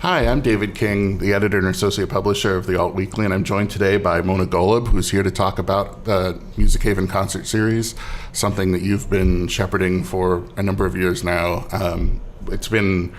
Hi, I'm David King, the editor and associate publisher of the Alt Weekly, and I'm joined today by Mona Golub, who's here to talk about the Music Haven concert series, something that you've been shepherding for a number of years now. It's been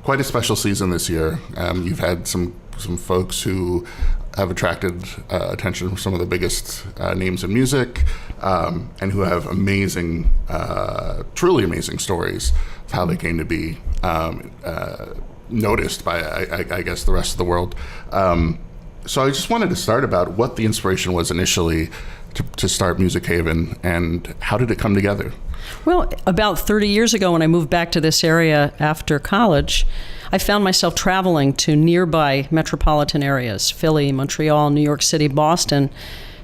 quite a special season this year. You've had some folks who have attracted attention from some of the biggest names in music, and who have amazing, truly amazing stories of how they came to be noticed by, I guess, the rest of the world. So I just wanted to start about what the inspiration was initially to start Music Haven, and how did it come together? Well, about 30 years ago, when I moved back to this area after college, I found myself traveling to nearby metropolitan areas, Philly, Montreal, New York City, Boston,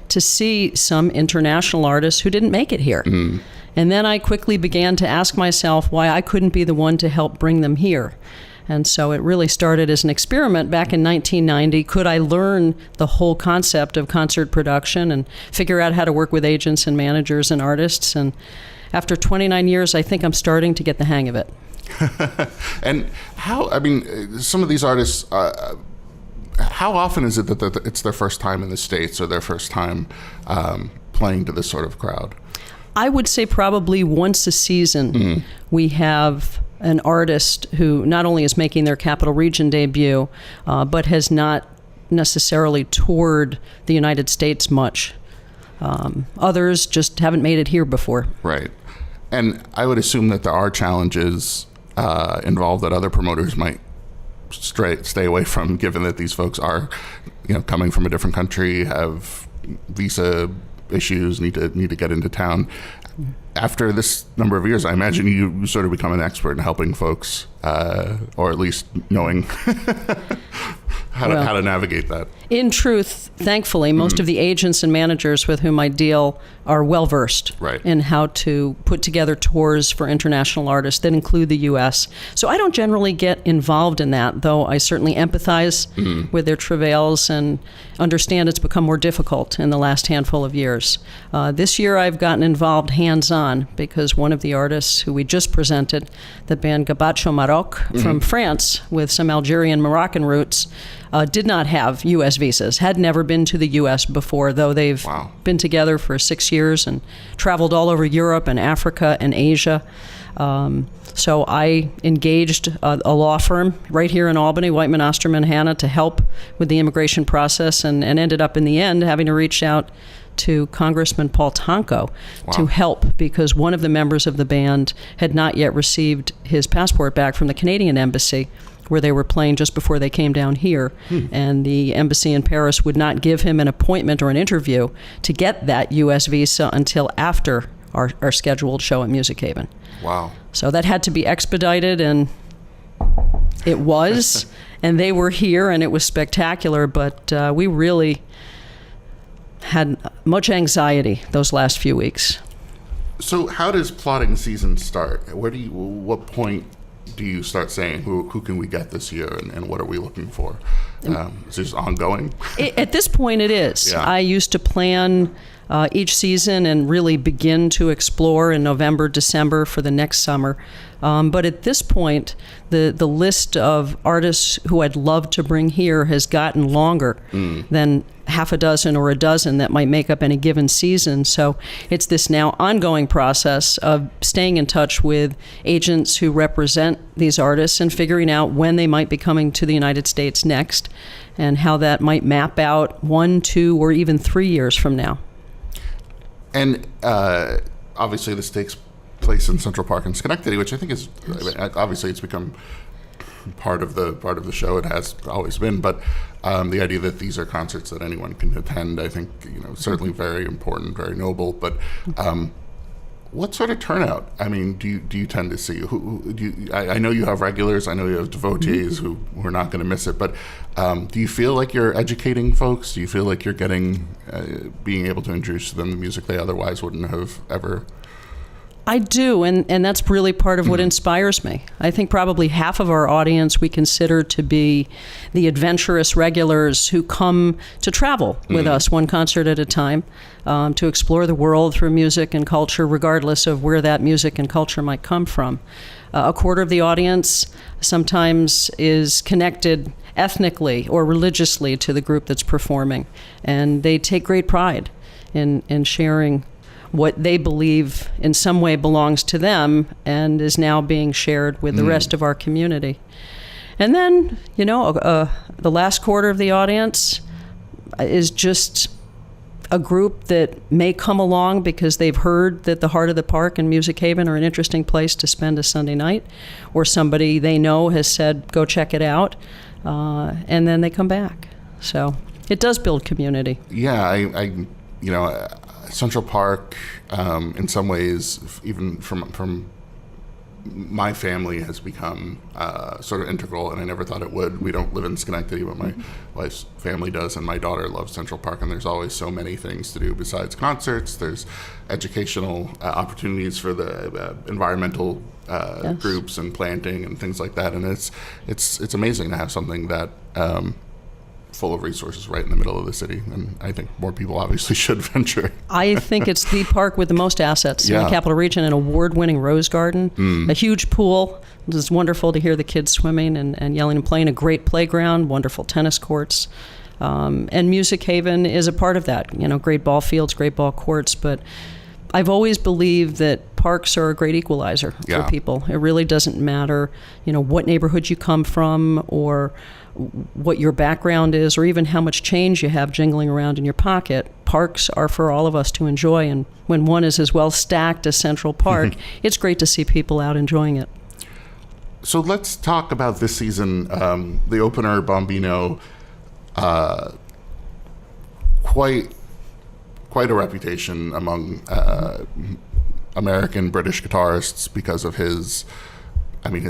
to see some international artists who didn't make it here. Mm. And then I quickly began to ask myself why I couldn't be the one to help bring them here. And so it really started as an experiment back in 1990. Could I learn the whole concept of concert production and figure out how to work with agents and managers and artists? And after 29 years, I think I'm starting to get the hang of it. And some of these artists, how often is it that it's their first time in the States or their first time playing to this sort of crowd? I would say probably once a season we have an artist who not only is making their Capital Region debut, but has not necessarily toured the United States much. Others just haven't made it here before. Right. And I would assume that there are challenges involved that other promoters might stay away from, given that these folks are, coming from a different country, have visa issues, need to get into town. After this number of years, I imagine you sort of become an expert in helping folks, or at least knowing how to navigate that. In truth, thankfully, most of the agents and managers with whom I deal are well-versed in how to put together tours for international artists that include the U.S. So I don't generally get involved in that, though I certainly empathize with their travails and understand it's become more difficult in the last handful of years. This year I've gotten involved hands-on because one of the artists who we just presented, the band Gabacho Maroc from France with some Algerian Moroccan roots, did not have U.S. visas, had never been to the U.S. before, though they've been together for 6 years and traveled all over Europe and Africa and Asia. So I engaged a law firm right here in Albany, Whiteman, Osterman, Hanna, to help with the immigration process, and ended up in the end having to reach out to Congressman Paul Tonko to help, because one of the members of the band had not yet received his passport back from the Canadian embassy, where they were playing just before they came down here. And the embassy in Paris would not give him an appointment or an interview to get that U.S. visa until after our scheduled show at Music Haven. Wow. So that had to be expedited, and it was. And they were here, and it was spectacular, but we really had much anxiety those last few weeks. So how does plotting season start? What point do you start saying, who can we get this year, and what are we looking for? Is this ongoing? At this point, it is. Yeah. I used to plan each season and really begin to explore in November, December for the next summer. But at this point, the list of artists who I'd love to bring here has gotten longer than half a dozen or a dozen that might make up any given season. So it's this now ongoing process of staying in touch with agents who represent these artists and figuring out when they might be coming to the United States next, and how that might map out 1, 2, or even 3 years from now. And obviously this takes place in Central Park in Schenectady, which I think is, obviously it's become part of the show. It has always been, but the idea that these are concerts that anyone can attend, I think, certainly very important, very noble. But what sort of turnout? I mean, do you tend to see? I know you have regulars. I know you have devotees who are not going to miss it. But do you feel like you're educating folks? Do you feel like you're being able to introduce them to music they otherwise wouldn't have ever I do, and that's really part of what inspires me. I think probably half of our audience we consider to be the adventurous regulars who come to travel with us one concert at a time, to explore the world through music and culture, regardless of where that music and culture might come from. A quarter of the audience sometimes is connected ethnically or religiously to the group that's performing, and they take great pride in sharing what they believe in some way belongs to them and is now being shared with the rest of our community. And then, the last quarter of the audience is just a group that may come along because they've heard that the Heart of the Park and Music Haven are an interesting place to spend a Sunday night, or somebody they know has said, go check it out, and then they come back. So it does build community. Yeah, Central Park, in some ways, even from my family, has become sort of integral, and I never thought it would. We don't live in Schenectady, but my wife's family does, and my daughter loves Central Park, and there's always so many things to do besides concerts. There's educational opportunities for the environmental groups and planting and things like that, and it's amazing to have something that full of resources right in the middle of the city, and I think more people obviously should venture. I think it's the park with the most assets in the Capital Region, an award-winning rose garden, a huge pool. It's wonderful to hear the kids swimming and yelling and playing, a great playground, wonderful tennis courts, and Music Haven is a part of that. Great ball fields, great ball courts, but I've always believed that parks are a great equalizer for people. It really doesn't matter, what neighborhood you come from or what your background is, or even how much change you have jingling around in your pocket. Parks are for all of us to enjoy, and when one is as well stacked as Central Park, it's great to see people out enjoying it. So let's talk about this season. The opener, Bombino, quite a reputation among American British guitarists because of his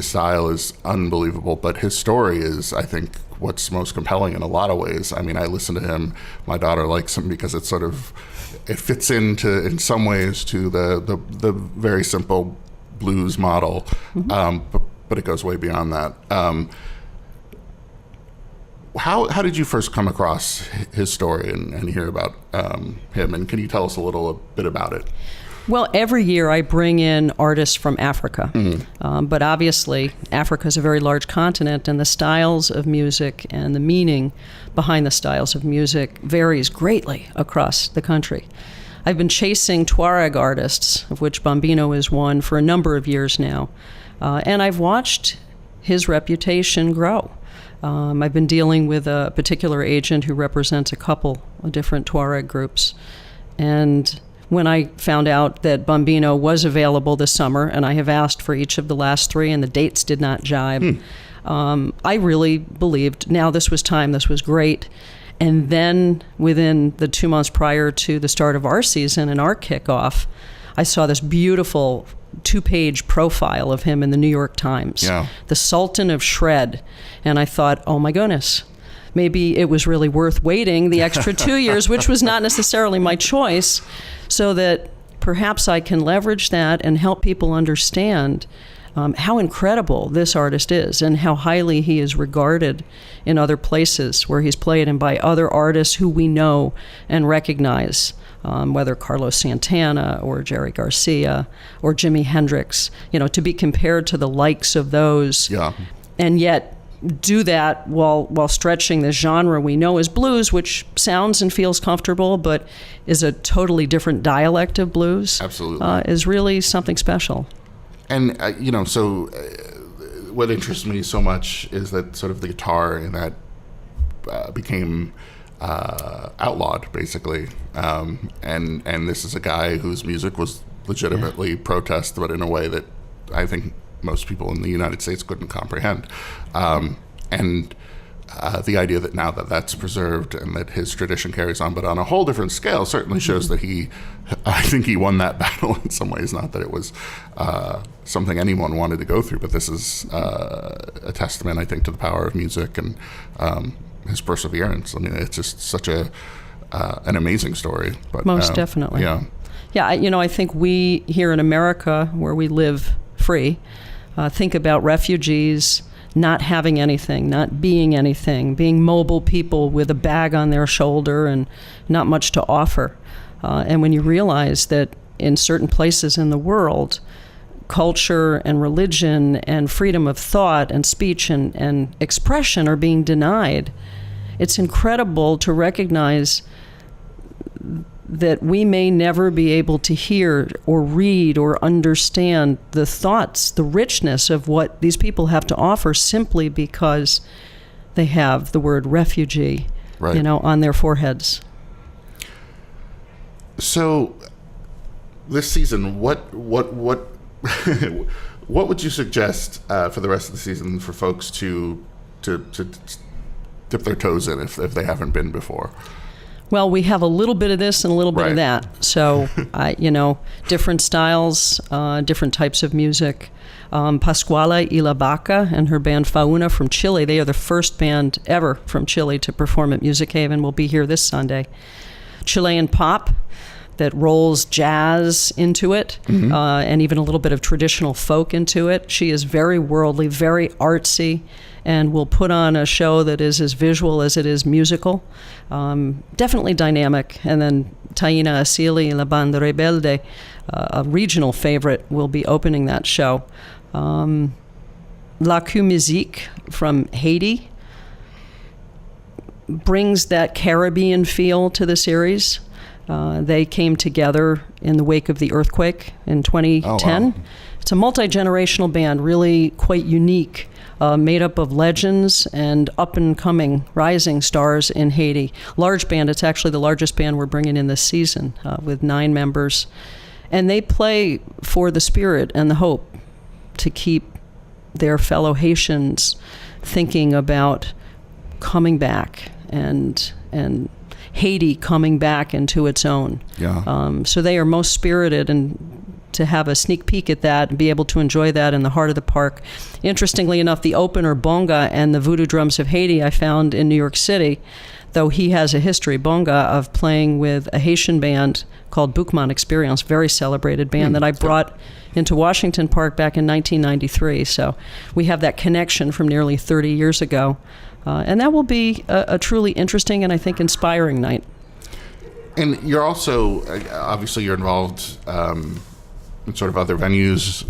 style is unbelievable, but his story is, I think, what's most compelling in a lot of ways. I listen to him. My daughter likes him because it fits in some ways to the very simple blues model, but it goes way beyond that. How did you first come across his story and hear about him? And can you tell us a bit about it? Well, every year I bring in artists from Africa, but obviously Africa is a very large continent, and the styles of music and the meaning behind the styles of music varies greatly across the country. I've been chasing Tuareg artists, of which Bombino is one, for a number of years now, and I've watched his reputation grow. I've been dealing with a particular agent who represents a couple of different Tuareg groups, and when I found out that Bombino was available this summer, and I have asked for each of the last three, and the dates did not jibe, I really believed, now this was time, this was great. And then within the 2 months prior to the start of our season and our kickoff, I saw this beautiful 2-page profile of him in the New York Times, the Sultan of Shred. And I thought, oh my goodness, maybe it was really worth waiting the extra 2 years, which was not necessarily my choice, so that perhaps I can leverage that and help people understand how incredible this artist is and how highly he is regarded in other places where he's played and by other artists who we know and recognize, whether Carlos Santana or Jerry Garcia or Jimi Hendrix, to be compared to the likes of those. And yet do that while stretching the genre we know as blues, which sounds and feels comfortable, but is a totally different dialect of blues. Absolutely. Is really something special. And, so what interests me so much is that sort of the guitar in that became outlawed, basically. And this is a guy whose music was legitimately protest, but in a way that I think most people in the United States couldn't comprehend. And the idea that now that that's preserved and that his tradition carries on, but on a whole different scale, certainly shows that I think he won that battle in some ways. Not that it was something anyone wanted to go through, but this is a testament, I think, to the power of music and his perseverance. It's just such an amazing story. But most definitely. Yeah, I think we here in America, where we live free, think about refugees not having anything, not being anything, being mobile people with a bag on their shoulder and not much to offer. And when you realize that in certain places in the world, culture and religion and freedom of thought and speech and expression are being denied, it's incredible to recognize that we may never be able to hear or read or understand the thoughts, the richness of what these people have to offer simply because they have the word refugee, right, on their foreheads. So this season, what what would you suggest for the rest of the season for folks to dip their toes in if they haven't been before? Well, we have a little bit of this and a little bit of that. So, different styles, different types of music. Pascuala y la Baca and her band Fauna from Chile, they are the first band ever from Chile to perform at Music Haven, will be here this Sunday. Chilean pop that rolls jazz into it, and even a little bit of traditional folk into it. She is very worldly, very artsy, and will put on a show that is as visual as it is musical. Definitely dynamic. And then Taina Asili and La Banda Rebelde, a regional favorite, will be opening that show. La Q Musique from Haiti brings that Caribbean feel to the series. They came together in the wake of the earthquake in 2010. Oh, wow. It's a multi-generational band, really quite unique, made up of legends and up-and-coming rising stars in Haiti. Large band. It's actually the largest band we're bringing in this season, with 9 members. And they play for the spirit and the hope to keep their fellow Haitians thinking about coming back and Haiti coming back into its own. Yeah. So they are most spirited, and to have a sneak peek at that and be able to enjoy that in the heart of the park. Interestingly enough, the opener, Bonga, and the Voodoo Drums of Haiti, I found in New York City, though he has a history, Bonga, of playing with a Haitian band called Boukman Experience, very celebrated band that I brought into Washington Park back in 1993. So we have that connection from nearly 30 years ago. And that will be a truly interesting and I think inspiring night. And you're also, obviously you're involved in sort of other venues.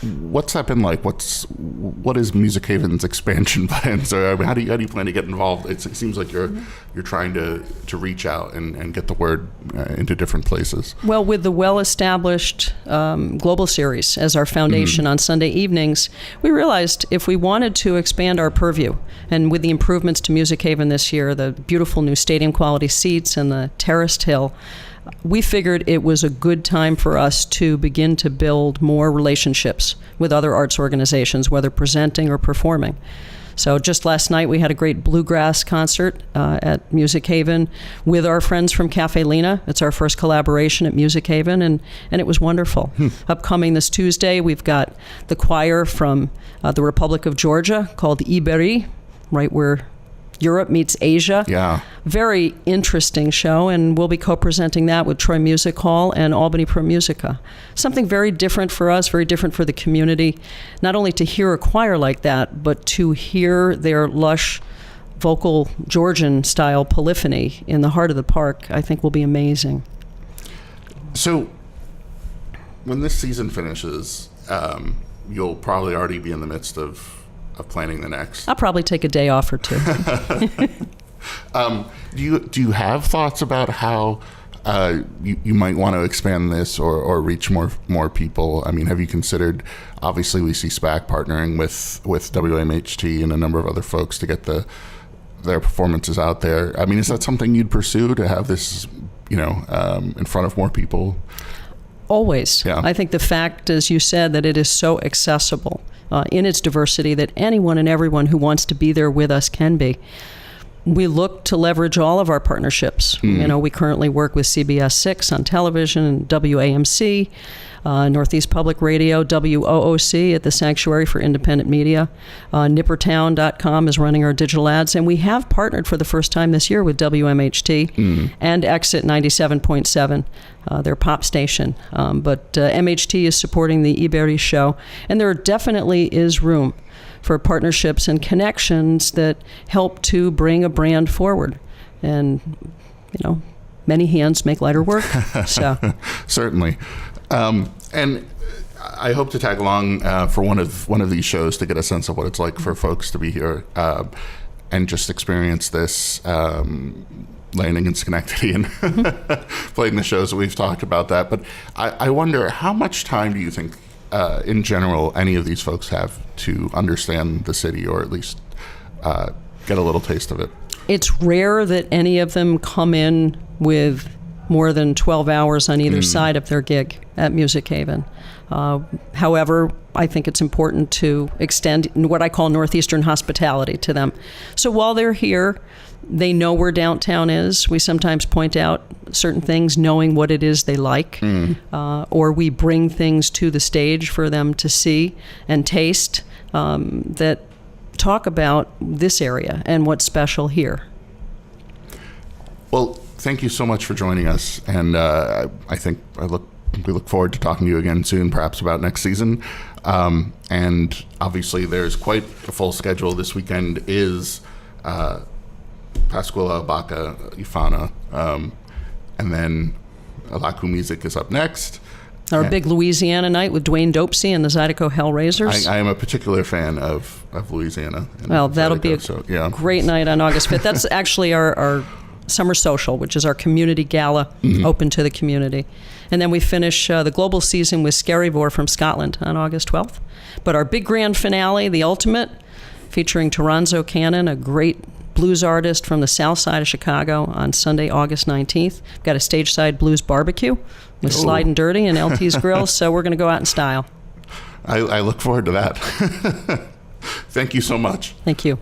What's that been like? What is Music Haven's expansion plan? So how do you plan to get involved? It seems like you're trying to reach out and get the word into different places. Well, with the well-established Global Series as our foundation on Sunday evenings, we realized if we wanted to expand our purview, and with the improvements to Music Haven this year, the beautiful new stadium quality seats and the terraced hill, we figured it was a good time for us to begin to build more relationships with other arts organizations, whether presenting or performing. So just last night we had a great bluegrass concert at Music Haven with our friends from Cafe Lena. It's our first collaboration at Music Haven, and it was wonderful. Upcoming this Tuesday, we've got the choir from the Republic of Georgia called Iberi, right where Europe meets Asia. Yeah. Very interesting show, and we'll be co-presenting that with Troy Music Hall and Albany Pro Musica. Something very different for us, very different for the community. Not only to hear a choir like that, but to hear their lush vocal Georgian-style polyphony in the heart of the park, I think will be amazing. So, when this season finishes, you'll probably already be in the midst of planning the next. I'll probably take a day off or two. Do you have thoughts about how you might want to expand this or reach more people? I mean, have you considered? Obviously, we see SPAC partnering with WMHT and a number of other folks to get their performances out there. I mean, is that something you'd pursue, to have this, in front of more people? Always. Yeah. I think the fact, as you said, that it is so accessible in its diversity that anyone and everyone who wants to be there with us can be. We look to leverage all of our partnerships. We currently work with CBS 6 on television and WAMC. Northeast Public Radio, WOOC at the Sanctuary for Independent Media. Nippertown.com is running our digital ads. And we have partnered for the first time this year with WMHT and Exit 97.7, their pop station. But MHT is supporting the Iberi show. And there definitely is room for partnerships and connections that help to bring a brand forward. And, many hands make lighter work. So certainly. And I hope to tag along for one of these shows to get a sense of what it's like for folks to be here and just experience this landing in Schenectady and playing the shows that we've talked about that. But I wonder, how much time do you think in general any of these folks have to understand the city, or at least get a little taste of it? It's rare that any of them come in with more than 12 hours on either side of their gig at Music Haven. However, I think it's important to extend what I call Northeastern hospitality to them. So while they're here, they know where downtown is. We sometimes point out certain things, knowing what it is they like, or we bring things to the stage for them to see and taste that talk about this area and what's special here. Well, thank you so much for joining us, and I think we look forward to talking to you again soon, perhaps about next season. And obviously, there's quite a full schedule. This weekend is Pasquilla, Baca, Ifana, and then Alaku Music is up next. Our big Louisiana night with Dwayne Dopesy and the Zydeco Hellraisers. I am a particular fan of Louisiana. Well, that'll be a great night on August 5th. That's actually our summer social, which is our community gala open to the community. And then we finish the global season with Skerryvore from Scotland on August 12th. But our big grand finale, the ultimate, featuring Toronzo Cannon, a great blues artist from the south side of Chicago, on Sunday, August 19th. We've got a stage-side blues barbecue with Slidin' Dirty and LT's Grill, so we're going to go out in style. I look forward to that. Thank you so much. Thank you.